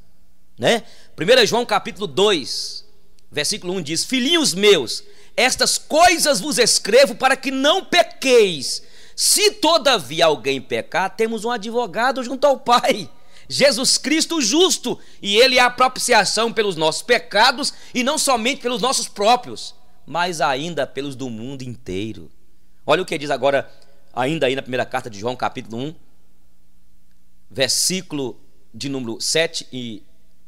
A: né? 1 João capítulo 2, versículo 1 diz: filhinhos meus, estas coisas vos escrevo para que não pequeis. Se todavia alguém pecar, temos um advogado junto ao Pai, Jesus Cristo justo, e ele é a propiciação pelos nossos pecados, e não somente pelos nossos próprios, mas ainda pelos do mundo inteiro. Olha o que diz agora, ainda aí na primeira carta de João, capítulo 1, versículo de número 7 e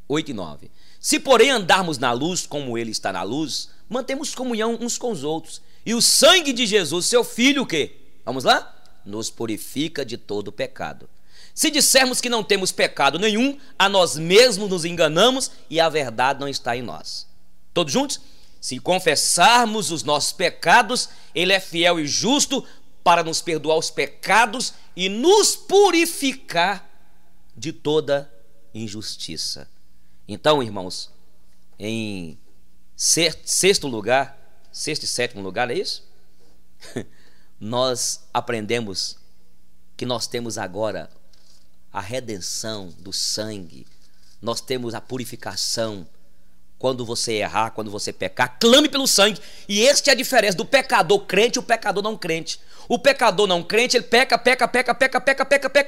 A: 8 e 9. Se porém andarmos na luz, como ele está na luz, mantemos comunhão uns com os outros, e o sangue de Jesus, seu Filho, o quê? Vamos lá? Nos purifica de todo pecado. Se dissermos que não temos pecado nenhum, a nós mesmos nos enganamos e a verdade não está em nós. Todos juntos? Se confessarmos os nossos pecados, ele é fiel e justo para nos perdoar os pecados e nos purificar de toda injustiça. Então, irmãos, em sexto e sétimo lugar, é isso? Nós aprendemos que nós temos agora a redenção do sangue, nós temos a purificação. Quando você errar, quando você pecar, clame pelo sangue. E esta é a diferença do pecador crente e o pecador não crente. O pecador não crente, ele peca,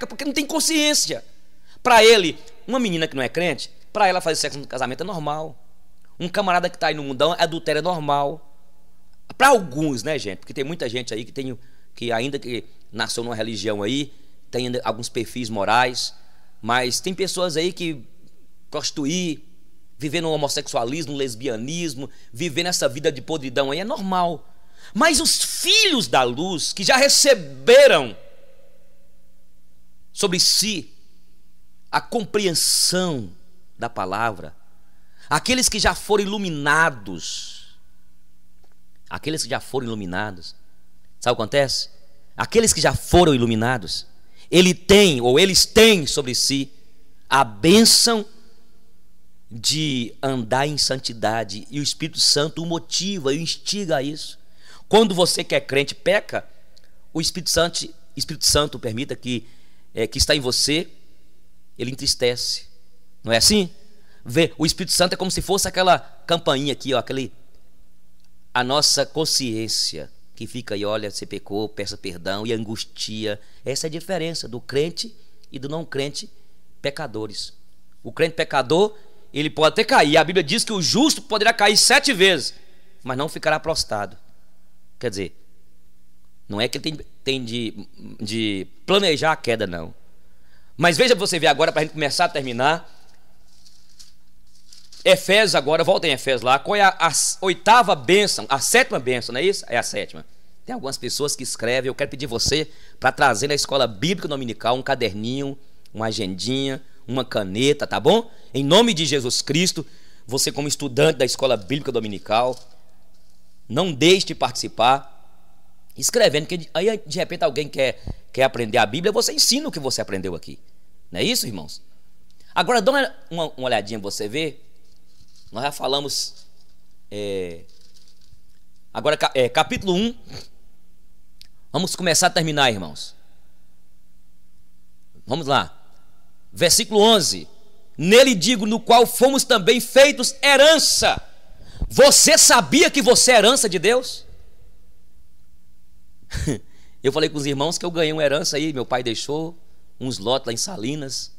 A: porque não tem consciência. Para ele, uma menina que não é crente, para ela fazer sexo no casamento é normal. Um camarada que está aí no mundão, adultério é normal. Para alguns, né, gente? Porque tem muita gente aí que ainda que nasceu numa religião aí, tem ainda alguns perfis morais, mas tem pessoas aí que prostituir, viver no homossexualismo, no lesbianismo, viver nessa vida de podridão aí é normal. Mas os filhos da luz, que já receberam sobre si a compreensão da palavra, aqueles que já foram iluminados, sabe o que acontece? Aqueles que já foram iluminados, eles têm sobre si a bênção de andar em santidade, e o Espírito Santo o motiva e o instiga a isso. Quando você que é crente peca, o Espírito Santo permita que está em você, ele entristece. Não é assim? O Espírito Santo é como se fosse aquela campainha aqui, ó, a nossa consciência que fica aí, olha, você pecou, peça perdão, e angustia. Essa é a diferença do crente e do não crente pecadores. O crente pecador, ele pode até cair. A Bíblia diz que o justo poderá cair 7 vezes, mas não ficará prostrado. Quer dizer, não é que ele tem de planejar a queda, não. Mas veja, você ver agora, para a gente começar a terminar, Efésios agora, volta em Efésios lá, qual é a oitava bênção, a sétima bênção, não é isso? É a sétima. Tem algumas pessoas que escrevem, eu quero pedir você para trazer na escola bíblica dominical um caderninho, uma agendinha, uma caneta, tá bom? Em nome de Jesus Cristo, você como estudante da escola bíblica dominical, não deixe de participar, escrevendo, porque aí de repente alguém quer aprender a Bíblia, você ensina o que você aprendeu aqui. Não é isso, irmãos? Agora dá uma olhadinha, você vê. Nós já falamos agora capítulo 1. Vamos começar a terminar, irmãos. Vamos lá. Versículo 11. Nele digo, no qual fomos também feitos herança. Você sabia que você é herança de Deus? Eu falei com os irmãos que eu ganhei uma herança aí, meu pai deixou uns lotes lá em Salinas,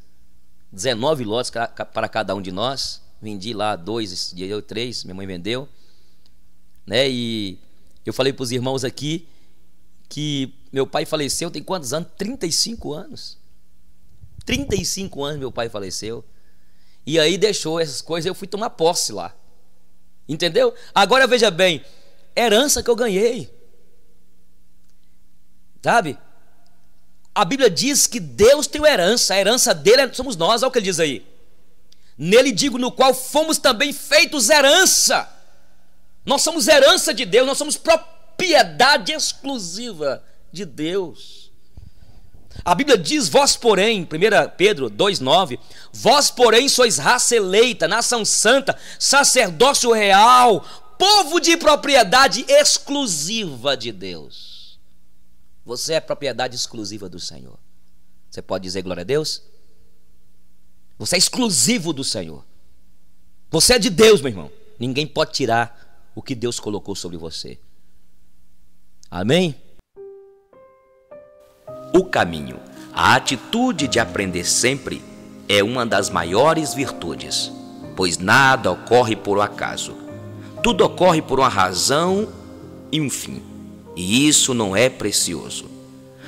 A: 19 lotes para cada um de nós. Vendi lá 2, esse dia eu 3, minha mãe vendeu, né? E eu falei para os irmãos aqui que meu pai faleceu tem quantos anos? 35 anos. 35 anos meu pai faleceu. E aí deixou essas coisas, eu fui tomar posse lá. Entendeu? Agora veja bem, herança que eu ganhei. Sabe? A Bíblia diz que Deus tem uma herança, a herança dele somos nós, olha o que ele diz aí. Nele digo, no qual fomos também feitos herança. Nós somos herança de Deus, nós somos propriedade exclusiva de Deus. A Bíblia diz, vós porém, 1 Pedro 2,9, vós porém sois raça eleita, nação santa, sacerdócio real, povo de propriedade exclusiva de Deus. Você é propriedade exclusiva do Senhor. Você pode dizer glória a Deus? Você é exclusivo do Senhor. Você é de Deus, meu irmão. Ninguém pode tirar o que Deus colocou sobre você. Amém?
B: O caminho, a atitude de aprender sempre é uma das maiores virtudes, pois nada ocorre por acaso. Tudo ocorre por uma razão e um fim, e isso não é precioso.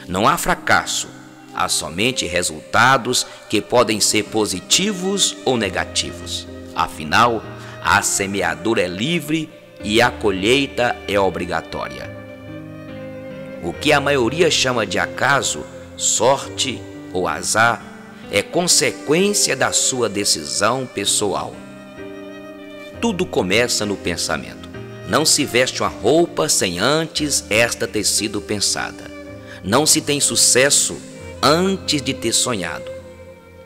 B: Não há fracasso, há somente resultados que podem ser positivos ou negativos. Afinal, a semeadura é livre e a colheita é obrigatória. O que a maioria chama de acaso, sorte ou azar é consequência da sua decisão pessoal. Tudo começa no pensamento. Não se veste uma roupa sem antes esta ter sido pensada. Não se tem sucesso antes de ter sonhado,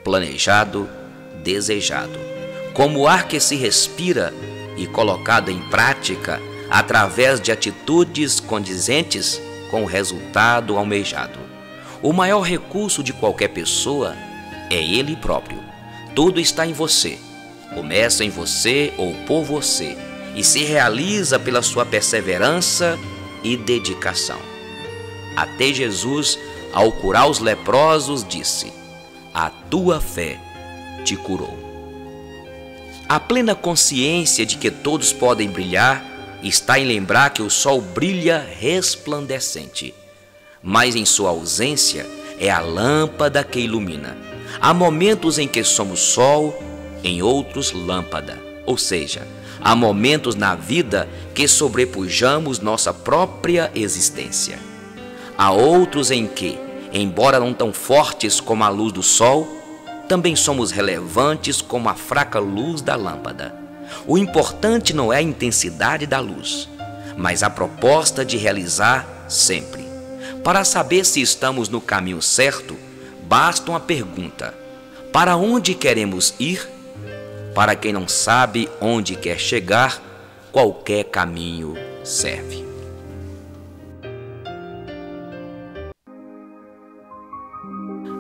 B: planejado, desejado. Como o ar que se respira e colocado em prática através de atitudes condizentes com o resultado almejado. O maior recurso de qualquer pessoa é ele próprio. Tudo está em você. Começa em você ou por você e se realiza pela sua perseverança e dedicação. Até Jesus, ao curar os leprosos, disse: a tua fé te curou. A plena consciência de que todos podem brilhar está em lembrar que o sol brilha resplandecente, mas em sua ausência é a lâmpada que ilumina. Há momentos em que somos sol, em outros lâmpada, ou seja, há momentos na vida que sobrepujamos nossa própria existência. Há outros em que, embora não tão fortes como a luz do sol, também somos relevantes como a fraca luz da lâmpada. O importante não é a intensidade da luz, mas a proposta de realizar sempre. Para saber se estamos no caminho certo, basta uma pergunta: para onde queremos ir? Para quem não sabe onde quer chegar, qualquer caminho serve.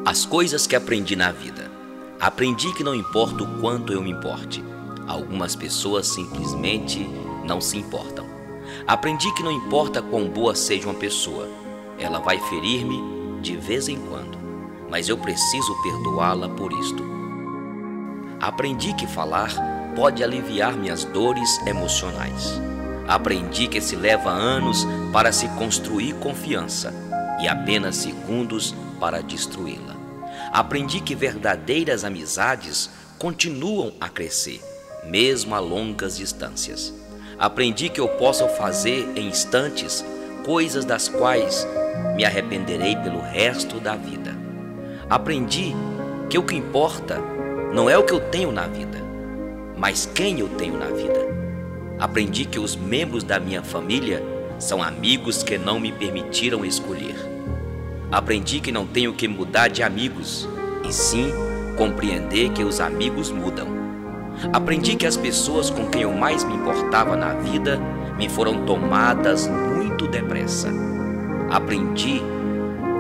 B: As coisas que aprendi na vida. Aprendi que não importa o quanto eu me importe. Algumas pessoas simplesmente não se importam. Aprendi que não importa quão boa seja uma pessoa, ela vai ferir-me de vez em quando, mas eu preciso perdoá-la por isto. Aprendi que falar pode aliviar minhas dores emocionais. Aprendi que se leva anos para se construir confiança e apenas segundos para destruí-la. Aprendi que verdadeiras amizades continuam a crescer, mesmo a longas distâncias. Aprendi que eu posso fazer em instantes coisas das quais me arrependerei pelo resto da vida. Aprendi que o que importa não é o que eu tenho na vida, mas quem eu tenho na vida. Aprendi que os membros da minha família são amigos que não me permitiram escolher. Aprendi que não tenho que mudar de amigos, e sim compreender que os amigos mudam. Aprendi que as pessoas com quem eu mais me importava na vida me foram tomadas muito depressa. Aprendi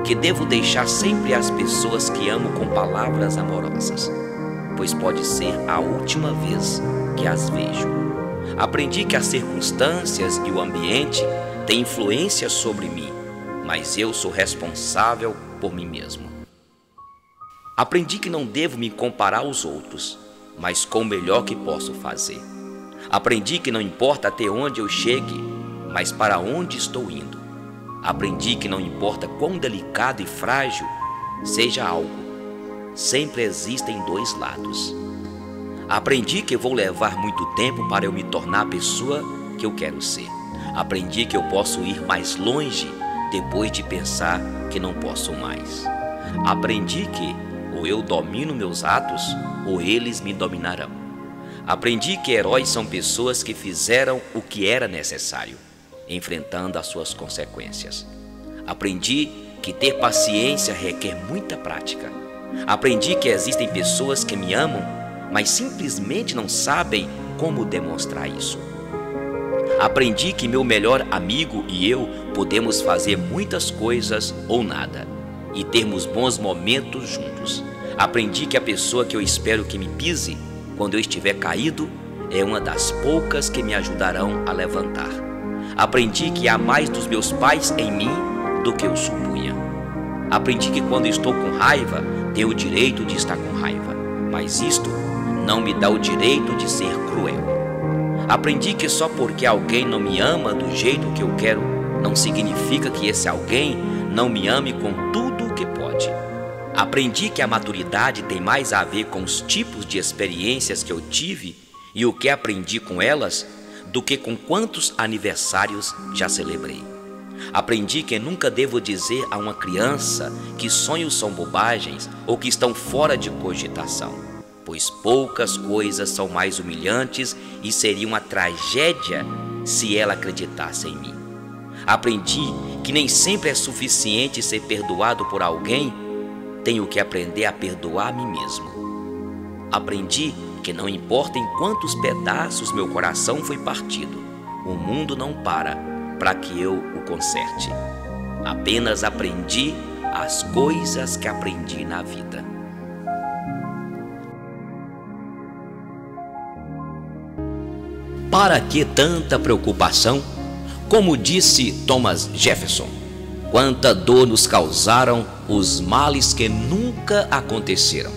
B: que devo deixar sempre as pessoas que amo com palavras amorosas, pois pode ser a última vez que as vejo. Aprendi que as circunstâncias e o ambiente têm influência sobre mim, mas eu sou responsável por mim mesmo. Aprendi que não devo me comparar aos outros, mas com o melhor que posso fazer. Aprendi que não importa até onde eu chegue, mas para onde estou indo. Aprendi que não importa quão delicado e frágil seja algo, sempre existem dois lados. Aprendi que vou levar muito tempo para eu me tornar a pessoa que eu quero ser. Aprendi que eu posso ir mais longe depois de pensar que não posso mais. Aprendi que ou eu domino meus atos ou eles me dominarão. Aprendi que heróis são pessoas que fizeram o que era necessário, enfrentando as suas consequências. Aprendi que ter paciência requer muita prática. Aprendi que existem pessoas que me amam, mas simplesmente não sabem como demonstrar isso. Aprendi que meu melhor amigo e eu podemos fazer muitas coisas ou nada e termos bons momentos juntos. Aprendi que a pessoa que eu espero que me pise quando eu estiver caído é uma das poucas que me ajudarão a levantar. Aprendi que há mais dos meus pais em mim do que eu supunha. Aprendi que quando estou com raiva, tenho o direito de estar com raiva, mas isto não me dá o direito de ser cruel. Aprendi que só porque alguém não me ama do jeito que eu quero, não significa que esse alguém não me ame com tudo o que pode. Aprendi que a maturidade tem mais a ver com os tipos de experiências que eu tive e o que aprendi com elas do que com quantos aniversários já celebrei. Aprendi que nunca devo dizer a uma criança que sonhos são bobagens ou que estão fora de cogitação, pois poucas coisas são mais humilhantes e seria uma tragédia se ela acreditasse em mim. Aprendi que nem sempre é suficiente ser perdoado por alguém, tenho que aprender a perdoar a mim mesmo. Aprendi que não importa em quantos pedaços meu coração foi partido, o mundo não para que eu o conserte. Apenas aprendi as coisas que aprendi na vida. Para que tanta preocupação? Como disse Thomas Jefferson, quanta dor nos causaram os males que nunca aconteceram.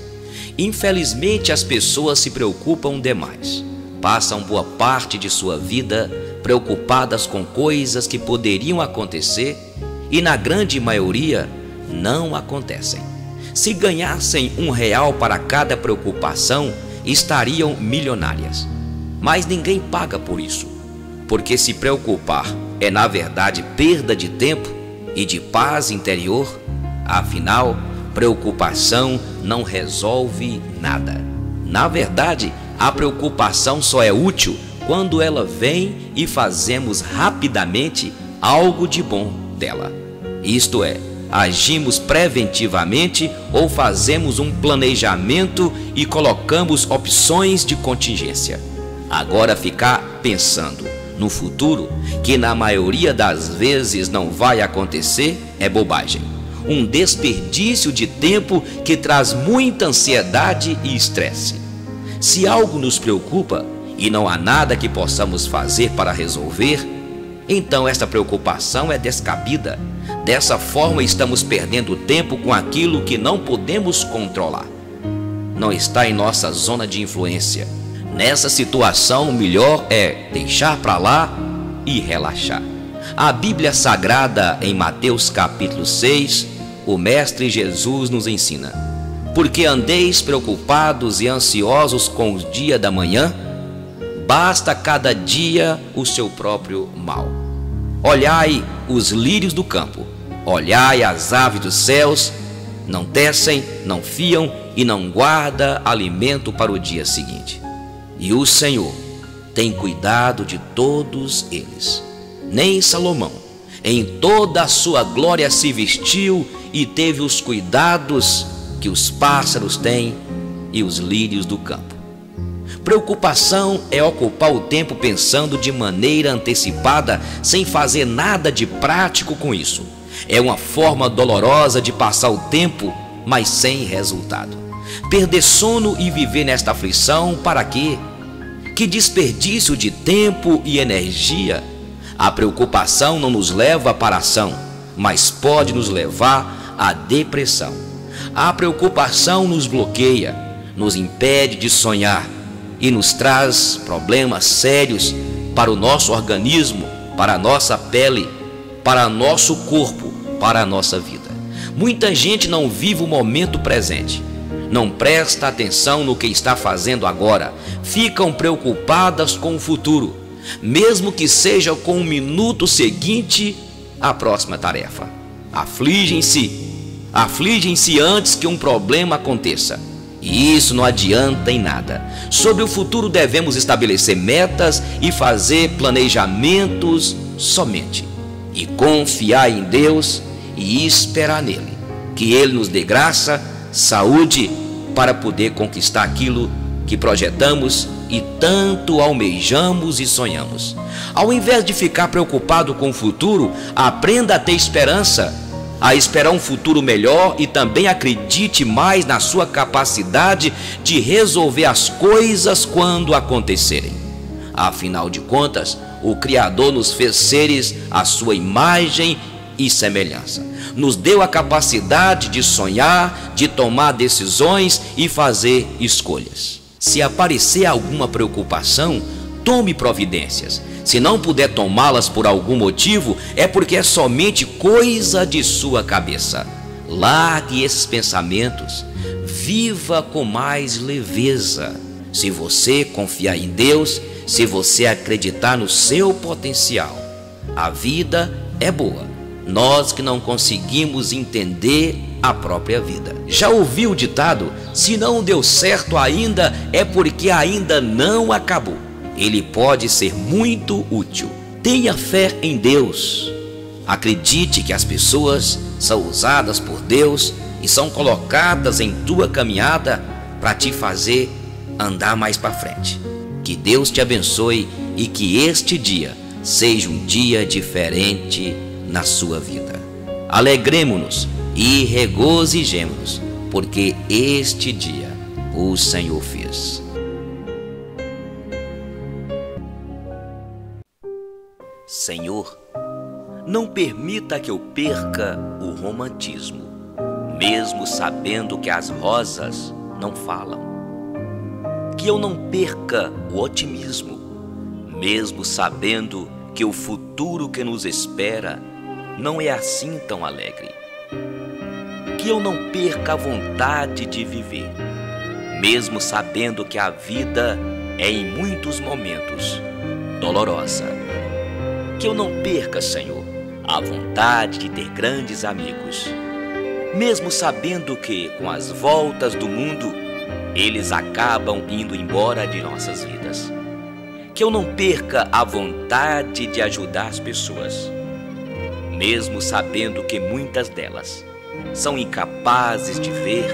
B: Infelizmente, as pessoas se preocupam demais. Passam boa parte de sua vida preocupadas com coisas que poderiam acontecer e, na grande maioria, não acontecem. Se ganhassem R$1 para cada preocupação, estariam milionárias. Mas ninguém paga por isso, porque se preocupar é, na verdade, perda de tempo e de paz interior. Afinal, preocupação não resolve nada. Na verdade, a preocupação só é útil quando ela vem e fazemos rapidamente algo de bom dela. Isto é, agimos preventivamente ou fazemos um planejamento e colocamos opções de contingência. Agora, ficar pensando no futuro, que na maioria das vezes não vai acontecer, é bobagem. Um desperdício de tempo que traz muita ansiedade e estresse. Se algo nos preocupa e não há nada que possamos fazer para resolver, então esta preocupação é descabida. Dessa forma, estamos perdendo tempo com aquilo que não podemos controlar. Não está em nossa zona de influência. Nessa situação, o melhor é deixar para lá e relaxar. A Bíblia Sagrada, em Mateus capítulo 6, o Mestre Jesus nos ensina: porque andeis preocupados e ansiosos com o dia da manhã, basta cada dia o seu próprio mal. Olhai os lírios do campo, olhai as aves dos céus, não tecem, não fiam e não guarda alimento para o dia seguinte. E o Senhor tem cuidado de todos eles. Nem Salomão, em toda a sua glória, se vestiu e teve os cuidados que os pássaros têm e os lírios do campo. Preocupação é ocupar o tempo pensando de maneira antecipada, sem fazer nada de prático com isso. É uma forma dolorosa de passar o tempo, mas sem resultado. Perder sono e viver nesta aflição, para quê? Que desperdício de tempo e energia! A preocupação não nos leva para a ação, mas pode nos levar à depressão. A preocupação nos bloqueia, nos impede de sonhar e nos traz problemas sérios para o nosso organismo, para a nossa pele, para nosso corpo, para a nossa vida. Muita gente não vive o momento presente, não presta atenção no que está fazendo agora, ficam preocupadas com o futuro, mesmo que seja com o minuto seguinte à próxima tarefa. Afligem-se antes que um problema aconteça. E isso não adianta em nada. Sobre o futuro devemos estabelecer metas e fazer planejamentos somente. E confiar em Deus e esperar nele. Que Ele nos dê graça, saúde, para poder conquistar aquilo que projetamos e tanto almejamos e sonhamos. Ao invés de ficar preocupado com o futuro, aprenda a ter esperança, a esperar um futuro melhor e também acredite mais na sua capacidade de resolver as coisas quando acontecerem. Afinal de contas, o Criador nos fez seres à sua imagem e semelhança. Nos deu a capacidade de sonhar, de tomar decisões e fazer escolhas. Se aparecer alguma preocupação, tome providências. Se não puder tomá-las por algum motivo, é porque é somente coisa de sua cabeça. Largue esses pensamentos. Viva com mais leveza. Se você confiar em Deus, se você acreditar no seu potencial, a vida é boa. Nós que não conseguimos entender a própria vida. Já ouviu o ditado? Se não deu certo ainda, é porque ainda não acabou. Ele pode ser muito útil. Tenha fé em Deus. Acredite que as pessoas são usadas por Deus e são colocadas em tua caminhada para te fazer andar mais para frente. Que Deus te abençoe e que este dia seja um dia diferente na sua vida. Alegremo-nos e regozijemo-nos, porque este dia o Senhor fez.
A: Senhor, não permita que eu perca o romantismo, mesmo sabendo que as rosas não falam. Que eu não perca o otimismo, mesmo sabendo que o futuro que nos espera não é assim tão alegre. Que eu não perca a vontade de viver, mesmo sabendo que a vida é em muitos momentos dolorosa. Que eu não perca, Senhor, a vontade de ter grandes amigos, mesmo sabendo que, com as voltas do mundo, eles acabam indo embora de nossas vidas. Que eu não perca a vontade de ajudar as pessoas, mesmo sabendo que muitas delas são incapazes de ver,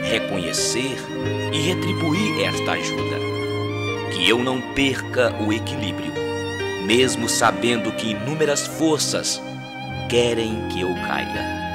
A: reconhecer e retribuir esta ajuda. Que eu não perca o equilíbrio, mesmo sabendo que inúmeras forças querem que eu caia.